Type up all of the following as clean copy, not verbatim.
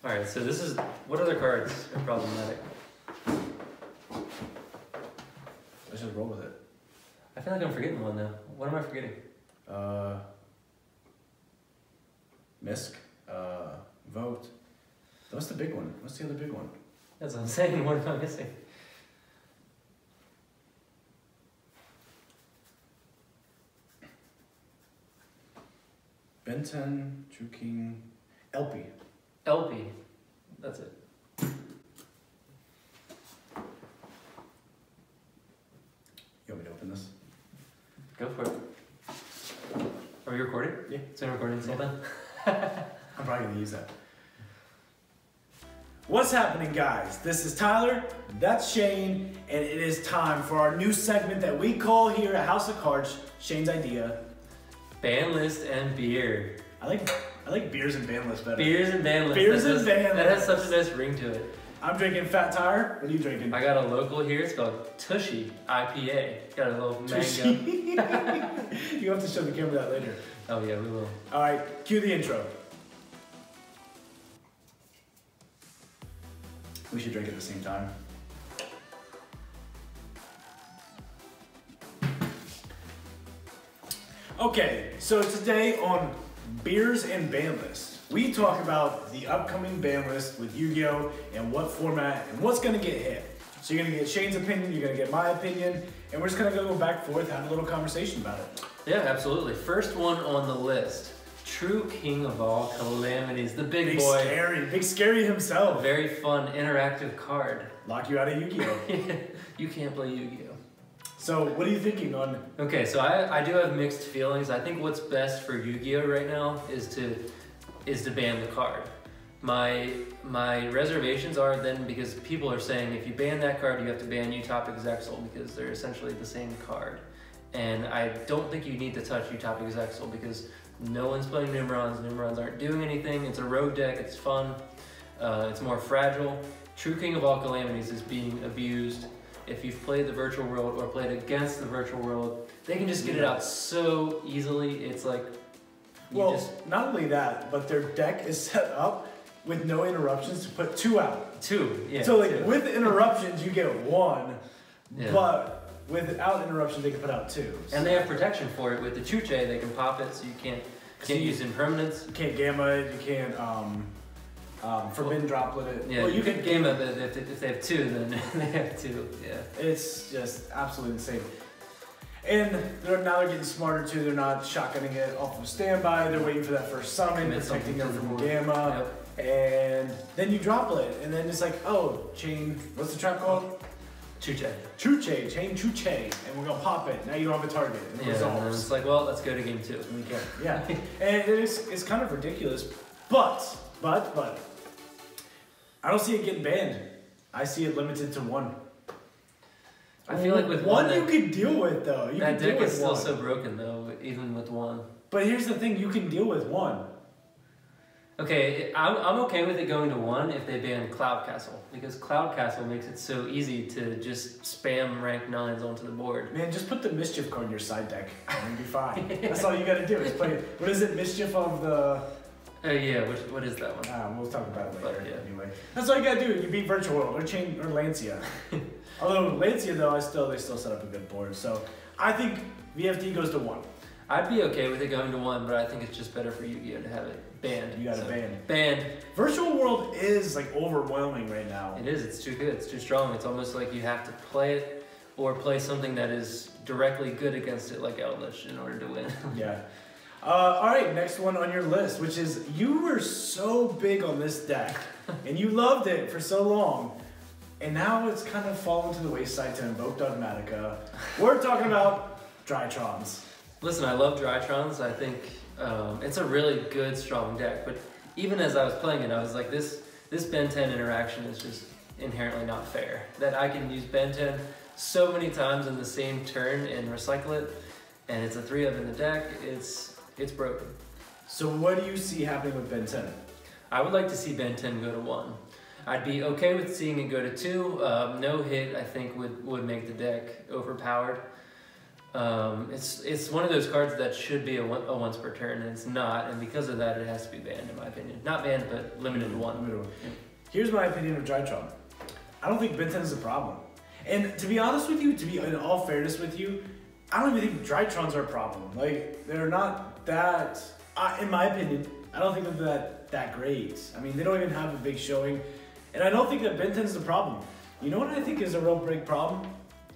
Alright, so this is, what other cards are problematic? Let's just roll with it. I feel like I'm forgetting one though. What am I forgetting? Misk, invoked. What's the big one? What's the other big one? That's what I'm saying, what am I missing? BENTEN, True King, LP. LP. That's it. You want me to open this? Go for it. Are we recording? Yeah. It's been recording until then? I'm probably gonna use that. What's happening, guys? This is Tyler, that's Shane, and it is time for our new segment that we call here at House of Cards, Shane's idea. Banlist and beer. I like beers and Banlist better. Beers and Banlist. Beers and Banlist. That has such a nice ring to it. I'm drinking Fat Tire. What are you drinking? I got a local here. It's called UNTOUCHED IPA. Got a little mango. You have to show the camera that later. Oh yeah, we will. All right, cue the intro. We should drink at the same time. Okay, so today on Beers and Banlist, we talk about the upcoming ban list with Yu-Gi-Oh! And what format and what's gonna get hit. So you're gonna get Shane's opinion, you're gonna get my opinion, and we're just gonna go back and forth, have a little conversation about it. Yeah, absolutely. First one on the list. True king of all calamities, the big boy. Big scary himself. Very fun, interactive card. Lock you out of Yu-Gi-Oh! You can't play Yu-Gi-Oh! So what are you thinking on? Okay, so I do have mixed feelings. I think what's best for Yu-Gi-Oh! Right now is to ban the card. My reservations are then because people are saying if you ban that card, you have to ban Utopic Zexal because they're essentially the same card. And I don't think you need to touch Utopic Zexal because no one's playing Nimrons. Nimrons aren't doing anything. It's a rogue deck. It's fun. It's more fragile. True King of all calamities is being abused. If you've played the virtual world or played against the virtual world, they can just get it out so easily. It's like, not only that, but their deck is set up with no interruptions to put 2 out. 2, yeah. So like 2. with interruptions, you get 1, yeah. But without interruptions, they can put out 2. And they have protection for it with the Chuche. They can pop it, so you can't use impermanence. You can't gamma it. You can't forbidden droplet it. Yeah, well, you could gamma it if they have 2, then they have 2. Yeah. It's just absolutely insane. And now they're getting smarter too. They're not shotgunning it off of standby. They're waiting for that first summon, protecting them from gamma. Yep. And then you droplet, and then it's like, oh, chain. What's the trap called? Chuche. Chuche, chain Chuche, and we're gonna pop it. Now you don't have a target. And it resolves. And it's like, well, let's go to game 2. Okay. Yeah, and it's kind of ridiculous, but I don't see it getting banned. I see it limited to 1. I feel like with one you can deal with though. That deck is still so broken though, even with 1. But here's the thing: you can deal with 1. Okay, I'm okay with it going to 1 if they ban Cloud Castle, because Cloud Castle makes it so easy to just spam rank 9s onto the board. Man, just put the Mischief card in your side deck and you'll be fine. That's all you gotta do is play it. What is it, Mischief of the... Oh yeah, what is that one? We'll talk about it later. But, yeah. Anyway, that's all you gotta do. You beat Virtual World or Lancia. Although Lancia though, they still set up a good board. So I think VFD goes to 1. I'd be okay with it going to 1, but I think it's just better for Yu-Gi-Oh! To have it banned. You got it banned. Banned. Virtual World is like overwhelming right now. It is. It's too good. It's too strong. It's almost like you have to play it or play something that is directly good against it, like Eldlich, in order to win. Yeah. All right, next one on your list, which is you were so big on this deck, and you loved it for so long, and now it's kind of fallen to the wayside to Invoked Dogmatica. We're talking about Drytrons. Listen, I love Drytrons. I think it's a really good, strong deck, but even as I was playing it, I was like, this BENTEN interaction is just inherently not fair. That I can use BENTEN so many times in the same turn and recycle it, and it's a 3 of in the deck. It's broken. So what do you see happening with BENTEN? I would like to see BENTEN go to 1. I'd be okay with seeing it go to 2. No hit, I think, would make the deck overpowered. It's one of those cards that should be a once per turn, and it's not, and because of that, it has to be banned, in my opinion. Not banned, but limited to one. Yeah. Here's my opinion of drytron. I don't think BENTEN is a problem. And to be honest with you, to be in all fairness with you, I don't even think drytrons are a problem. Like, they're not that, in my opinion, I don't think they're that great. I mean, they don't even have a big showing. And I don't think that BENTEN's the problem. You know what I think is a real big problem?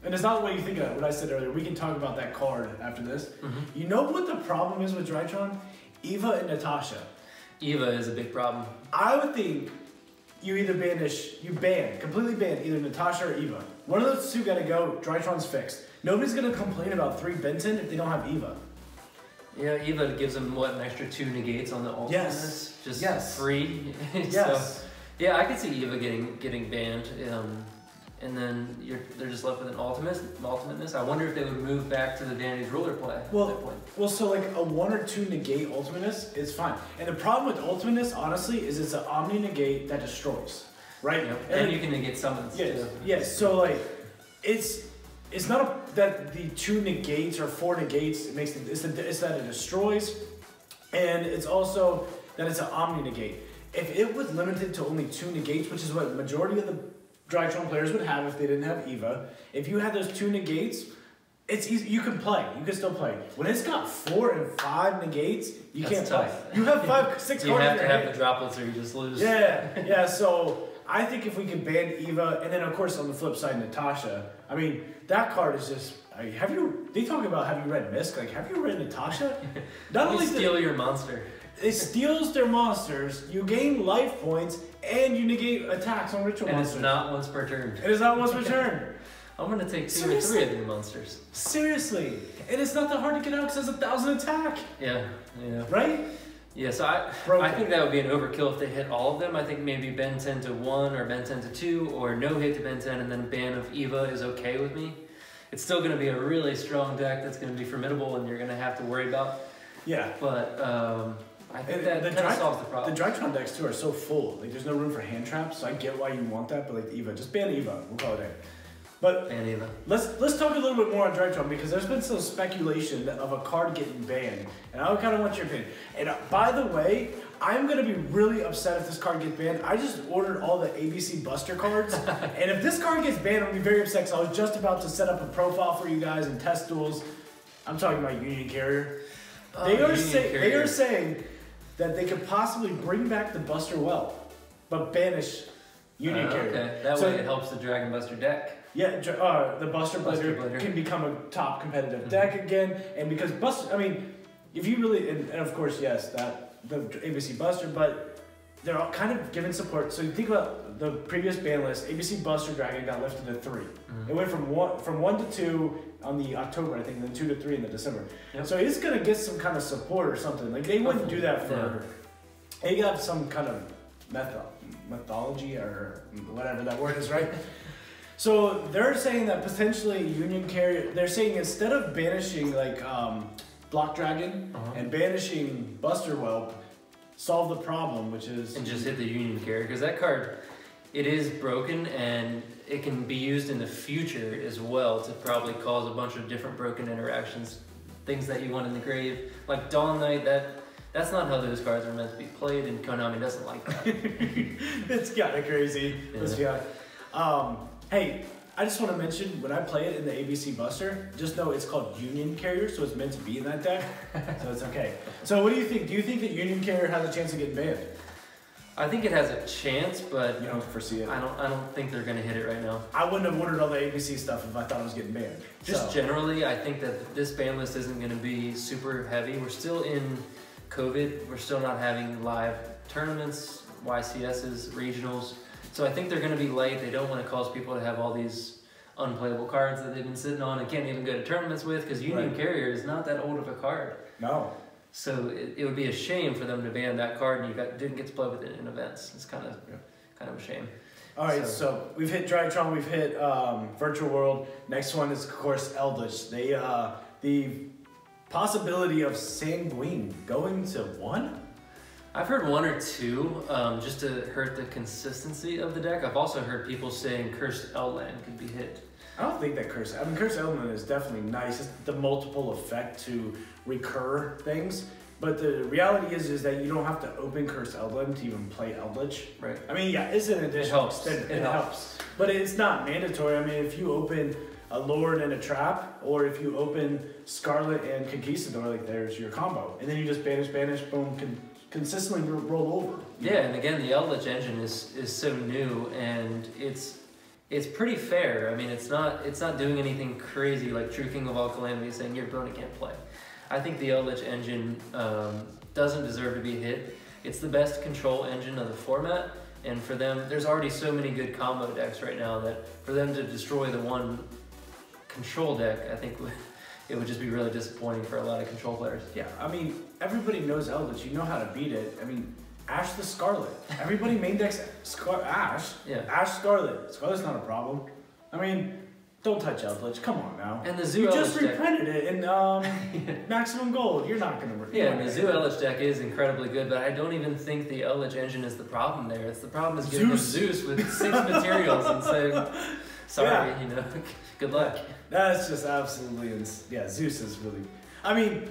And it's not what you think of, what I said earlier. We can talk about that card after this. Mm-hmm. You know what the problem is with drytron? Eva and Natasha. Eva is a big problem. I would think you either completely ban either Natasha or Eva. One of those two gotta go, drytron's fixed. Nobody's gonna complain about 3 BENTEN if they don't have Eva. Yeah, Eva gives them, what, an extra 2 negates on the ultimate? Yes. Just free. Yes. So, yeah, I could see Eva getting banned. And then they're just left with an ultimateness. I wonder if they would move back to the Vanity's ruler play at that point. Well, so like a 1 or 2 negate ultimateness is fine. And the problem with ultimateness, honestly, is it's an omni negate that destroys, right? Yep. And you can negate summons too. Yes. So like, it's not that the 2 negates or 4 negates it's that it destroys, and it's also that it's an omni negate. If it was limited to only 2 negates, which is what majority of the drytron players would have if they didn't have Eva. If you had those 2 negates, it's easy. You can play. You can still play. When it's got 4 and 5 negates, you can't play. You have 5, 6 cards. You have to have the droplets or you just lose. Yeah. So I think if we could ban Eva, and then of course on the flip side, Natasha. I mean, that card is just. They talk about have you read Misk? Like, have you read Natasha? Not only steal your monster. It steals their monsters, you gain life points, and you negate attacks on ritual monsters. And it's not once per turn. It is not once per turn. I'm going to take 2 or 3 of your monsters. Seriously. And it's not that hard to get out because it's 1,000 attack. Yeah. Right? Yeah, so I think that would be an overkill if they hit all of them. I think maybe BENTEN to 1 or BENTEN to 2 or no hit to BENTEN and then ban of Eva is okay with me. It's still going to be a really strong deck that's going to be formidable and you're going to have to worry about. Yeah. But I think that kind of solves the problem. The drytron decks too are so full. Like, there's no room for hand traps, so I get why you want that. But like Eva, just ban Eva. We'll call it a. But ban Eva. Let's talk a little bit more on drytron because there's been some speculation of a card getting banned, and I kind of want your opinion. And by the way, I'm gonna be really upset if this card gets banned. I just ordered all the ABC Buster cards, and if this card gets banned, I'll be very upset. Because I was just about to set up a profile for you guys and test duels. I'm talking about Union Carrier. They are saying that they could possibly bring back the Buster well, but banish Union Carrier. Okay, that way it helps the Dragon Buster deck. Yeah, the Buster Blader can become a top competitive deck again, and because Buster, I mean, if you really, and of course, yes, that the ABC Buster, but they're all kind of giving support. So you think about the previous ban list, ABC Buster Dragon got lifted to 3. It went from one to 2 on the October, I think, and then 2 to 3 in the December. Yep. So it's gonna get some kind of support or something. Like, they wouldn't do that for. They got some kind of mythology or whatever that word is, right? So they're saying that potentially Union Carrier. They're saying instead of banishing like Block Dragon and banishing Buster Whelp, solve the problem, which is and just hit the Union Carrier because that card. It is broken and it can be used in the future as well to probably cause a bunch of different broken interactions, things that you want in the grave. Like Dawn Knight, that's not how those cards are meant to be played, and Konami doesn't like that. It's kind of crazy. Yeah. Hey, I just want to mention, when I play it in the ABC Buster, just know it's called Union Carrier, so it's meant to be in that deck, so it's okay. So what do you think? Do you think that Union Carrier has a chance of getting banned? I think it has a chance, but you don't foresee it. I don't think they're gonna hit it right now. I wouldn't have ordered all the ABC stuff if I thought it was getting banned. Just generally, I think that this ban list isn't gonna be super heavy. We're still in COVID. We're still not having live tournaments, YCSs, regionals. So I think they're gonna be light. They don't want to cause people to have all these unplayable cards that they've been sitting on and can't even go to tournaments with because Union Carrier is not that old of a card. No. So it would be a shame for them to ban that card and you didn't get to play with it in events. It's kind of a shame. All right, so we've hit Drytron, we've hit Virtual World. Next one is, of course, Eldlich. The possibility of Sanguine going to 1? I've heard 1 or 2 just to hurt the consistency of the deck. I've also heard people saying Cursed Outland could be hit. I don't think that Curse. I mean, Curse Element is definitely nice. It's the multiple effect to recur things. But the reality is that you don't have to open Curse Eldlich to even play Eldlich. Right. I mean, yeah, it's an additional extent. It helps. But it's not mandatory. I mean, if you open a Lord and a Trap, or if you open Scarlet and Conquistador, like there's your combo. And then you just banish, boom, consistently roll over. Yeah, and again, the Eldlich engine is so new, and it's pretty fair. I mean, it's not doing anything crazy like True King of All Calamities saying your opponent can't play. I think the Eldlich engine doesn't deserve to be hit. It's the best control engine of the format, and for them, there's already so many good combo decks right now that for them to destroy the one control deck, I think it would just be really disappointing for a lot of control players. Yeah, I mean, everybody knows Eldlich. You know how to beat it. I mean, Ash the Scarlet. Everybody main decks Ash. Yeah. Ash Scarlet. Scarlet's not a problem. I mean, don't touch Eldlich. Come on now. And the Zoo You Eldlich just deck. reprinted it in Maximum Gold. You're not going to... Yeah, and the Zoo Eldlich deck is incredibly good, but I don't even think the Eldlich engine is the problem there. It's the problem is giving Zeus with 6 materials and saying, sorry, you know, good luck. That's just absolutely... Yeah, Zeus is really... I mean,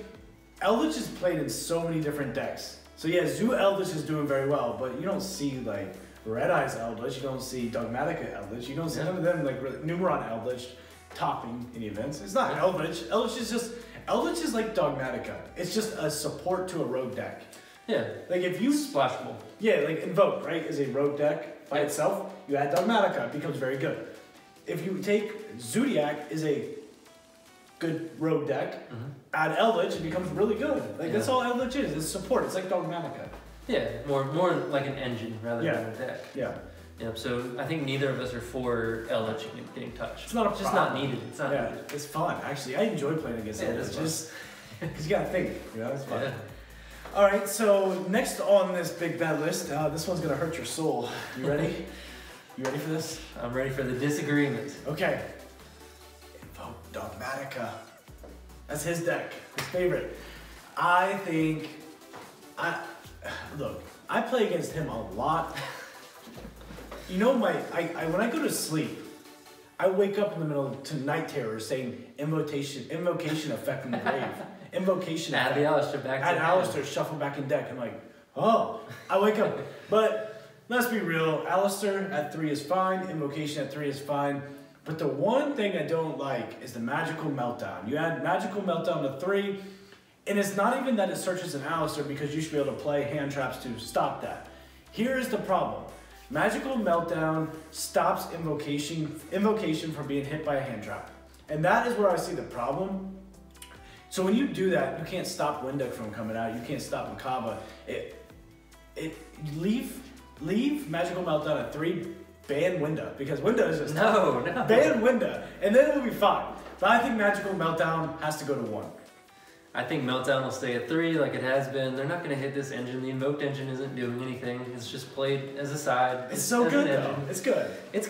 Eldlich is played in so many different decks. So yeah, Zoo Eldlich is doing very well, but you don't see like Red Eyes Eldlich, you don't see Dogmatica Eldlich, you don't see none of them like Numeron Eldlich topping any events. It's not Eldlich. Eldlich is like Dogmatica. It's just a support to a rogue deck. Yeah. Like if you splashable. Yeah, like Invoked, right, is a rogue deck by itself. You add Dogmatica, it becomes very good. If you take Zoodiac is a good rogue deck, add Eldlich, it becomes really good. Like that's all Eldlich is. It's support. It's like Dogmatica. Yeah, more like an engine rather than a deck. Yeah. Yep. So I think neither of us are for Eldlich getting touched. It's not a it's just not needed. It's not needed. It's fun actually. I enjoy playing against Eldlich. Just because you gotta think. You know, it's fun. Yeah. All right. So next on this big bad list, this one's gonna hurt your soul. You ready? You ready for this? I'm ready for the disagreement. Okay. Dogmatica. That's his deck. His favorite. I think... Look, I play against him a lot. You know, when I go to sleep, I wake up in the middle to night terrors saying invocation effect in the grave. Invocation effect. Add the Alistair back. Add Alistair, shuffle back in deck. I'm like, oh, I wake up. But let's be real. Alistair at 3 is fine. Invocation at 3 is fine. But the one thing I don't like is the Magical Meltdown. You add Magical Meltdown to 3, and it's not even that it searches an Alistair because you should be able to play hand traps to stop that. Here is the problem. Magical Meltdown stops invocation from being hit by a hand trap. And that is where I see the problem. So when you do that, you can't stop Winduck from coming out. You can't stop Makaba. Leave Magical Meltdown at 3. Ban Winda, because Winda is just no. Ban Winda, and then it will be fine. But I think Magical Meltdown has to go to 1. I think Meltdown will stay at 3 like it has been. They're not going to hit this engine. The invoked engine isn't doing anything. It's just played as a side. It's so good though. It's good. It's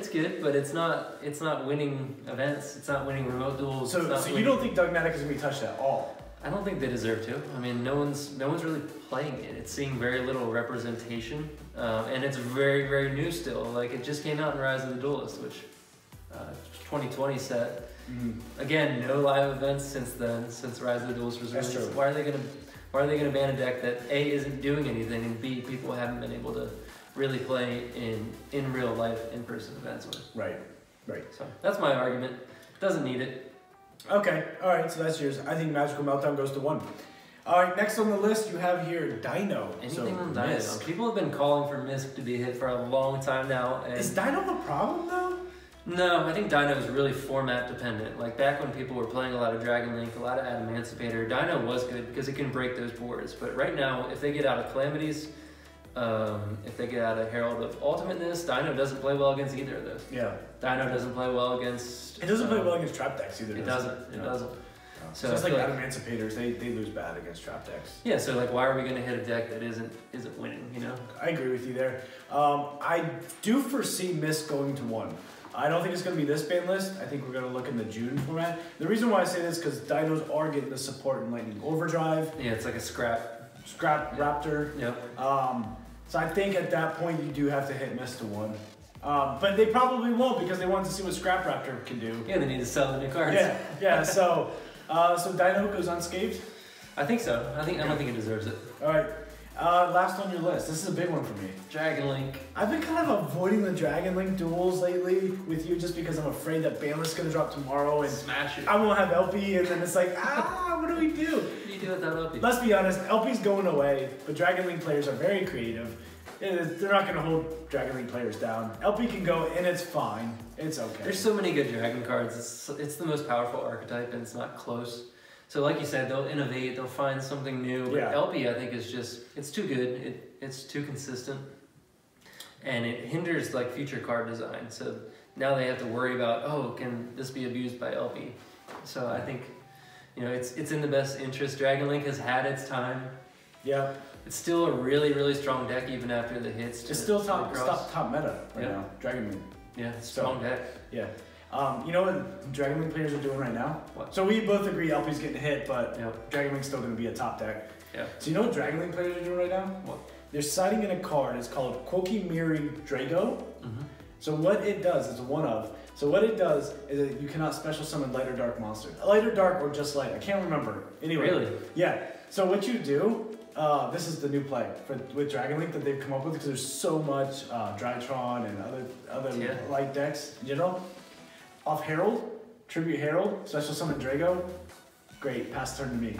good, but it's not winning events. It's not winning remote duels. So you don't think Dogmatic is going to be touched at all? I don't think they deserve to. I mean, no one's really playing it. It's seeing very little representation, and it's very, very new still. Like it just came out in Rise of the Duelist, which 2020 set. Again, no live events since then, since Rise of the Duelist was released. That's true. Why are they gonna ban a deck that A, isn't doing anything, and B, people haven't been able to really play in real life in-person events with? Right. So that's my argument. Doesn't need it. Okay, alright, so that's yours. I think Magical Meltdown goes to 1. Alright, next on the list you have here Dino. Anything on Dino. People have been calling for Misk to be hit for a long time now. And is Dino a problem though? No, I think Dino is really format dependent. Like back when people were playing a lot of Dragon Link, a lot of Adamantipator, Dino was good because it can break those boards. But right now, if they get out of Calamities, if they get out of Herald of Ultimateness, Dino doesn't play well against either of those. Yeah. Dino doesn't play well against... It doesn't play well against trap decks either. It doesn't. No. So just like Adamanticators, they lose bad against trap decks. Yeah, so like why are we going to hit a deck that isn't winning, you know? I agree with you there. I do foresee Misk going to 1. I don't think it's going to be this ban list. I think we're going to look in the June format. The reason why I say this is because Dinos are getting the support in Lightning Overdrive. Yeah, it's like a scrap Raptor. Yep. So I think at that point you do have to hit Misk to 1. But they probably won't because they wanted to see what Scrap Raptor can do. Yeah, they need to sell the new cards. Yeah. So Dino goes unscathed. I think so. I don't think it deserves it. All right. Last on your list. This is a big one for me. Dragon Link. I've been kind of avoiding the Dragon Link duels lately with you just because I'm afraid that Banlist is going to drop tomorrow and smash it. I won't have LP and then it's like, what do we do? What do you do without LP? Let's be honest, LP's going away, but Dragon Link players are very creative. They're not going to hold Dragon Link players down. LP can go and it's fine. It's okay. There's so many good Dragon cards. It's the most powerful archetype and it's not close. So like you said, they'll innovate, they'll find something new. But LP, I think, is just, it's too good. It's too consistent. And it hinders like future card design. So now they have to worry about, can this be abused by LP? So I think, it's in the best interest. Dragon Link has had its time. Yeah. It's still a really, really strong deck even after the hits. It's still top meta right now, Dragon Link. Yeah, strong deck. Yeah. You know what Dragon Link players are doing right now? What? So we both agree LP's getting hit, but Dragon Link's still going to be a top deck. Yeah. So you know what Dragon Link players are doing right now? What? They're siding in a card. It's called Kokimiri Drago. Mm-hmm. So what it does, it's a one of. So what it does is that you cannot special summon light or dark monsters. Light or dark or just light. I can't remember. Anyway. Really? Yeah. So what you do, this is the new play with Dragon Link that they've come up with because there's so much Drytron and other light decks in general. Off Herald, Tribute Herald, special summon Drago. Great, pass turn to me.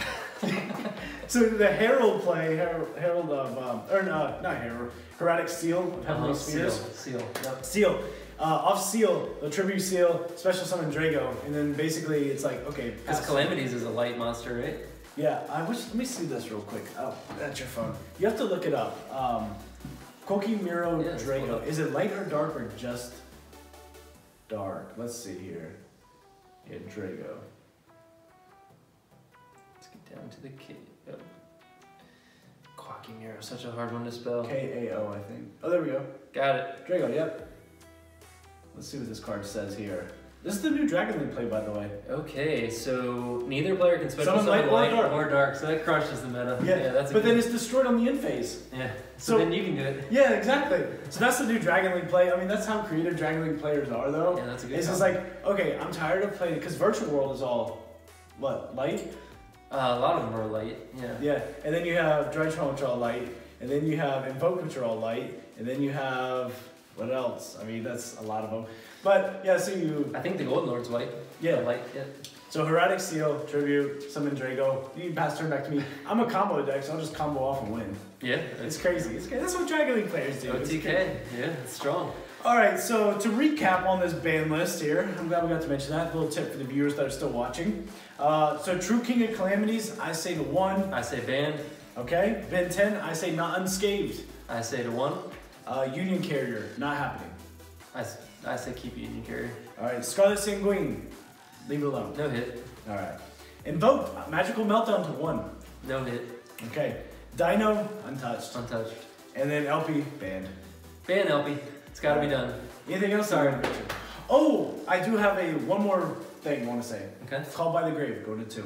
So the Herald play, Herald of, not Herald, Heretic Seal of Heavenly Spheres. Seal. Yep. Seal. Off Seal, the Tribute Seal, special summon Drago, and then basically it's like, okay. Because Calamities is a light monster, right? Yeah, let me see this real quick. Oh, that's your phone. You have to look it up. Kokimiro Drago. Is it light or dark or just dark? Let's see here. Yeah, Drago. Let's get down to the K. Oh. Kokimiro, such a hard one to spell. K-A-O, I think. Oh, there we go. Got it. Drago, yep. Let's see what this card says here. This is the new Dragon Link play, by the way. Okay, so neither player can special summon light or dark, so that crushes the meta. Yeah, that's but then it's destroyed on the end phase. Yeah, so then you can do it. Yeah, exactly. So that's the new Dragon Link play. I mean, that's how creative Dragon Link players are, though. Yeah, that's a good It's just like, okay, I'm tired of playing, because Virtual World is all, what, light? A lot of them are light, yeah. Yeah, and then you have Drytron, which are all light, and then you have Invoked, which are all light, and then you have, what else? I mean, that's a lot of them. But yeah, so you. I think the Golden Lord's white. Yeah. Light. Yeah. So Heretic Seal, Tribute, Summon Drago. You can pass turn back to me. I'm a combo deck, so I'll just combo off and win. Yeah. It's crazy. That's what Dragon League players do. OTK. Yeah, it's strong. All right, so to recap on this ban list here, I'm glad we got to mention that. A little tip for the viewers that are still watching. So True King of Calamities, I say to 1. I say banned. Okay. BENTEN, I say not unscathed. I say to 1. Union Carrier, not happening. I say keep Union Carrier. All right, Scarlet Sanguine, leave it alone. No hit. All right. Invoked, Magical Meltdown to 1. No hit. Okay. Dino, untouched. Untouched. And then LP, banned. Ban LP. It's got to be done. Anything else? Sorry. Oh, I do have one more thing I want to say. Okay. Called by the Grave, go to 2.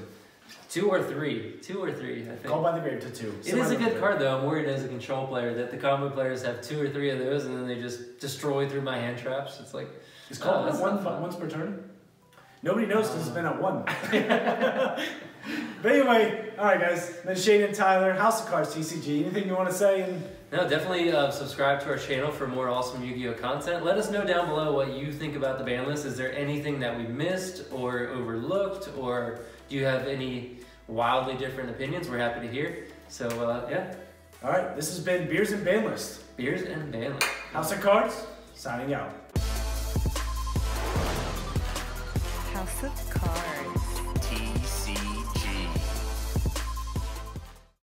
2 or 3. 2 or 3, I think. Called by the Grave to 2. It is a good card, though. I'm worried as a control player that the combo players have 2 or 3 of those and then they just destroy through my hand traps. It's like... It's called once per turn? Nobody knows because it's been at 1. But anyway, alright guys. Then Shane and Tyler, House of Cards, TCG. Anything you want to say? No, definitely subscribe to our channel for more awesome Yu-Gi-Oh content. Let us know down below what you think about the ban list. Is there anything that we missed or overlooked, or do you have any wildly different opinions? We're happy to hear. So yeah. Alright, this has been Beers and Banlist. Beers and Banlist. House of Cards, signing out. House of Cards.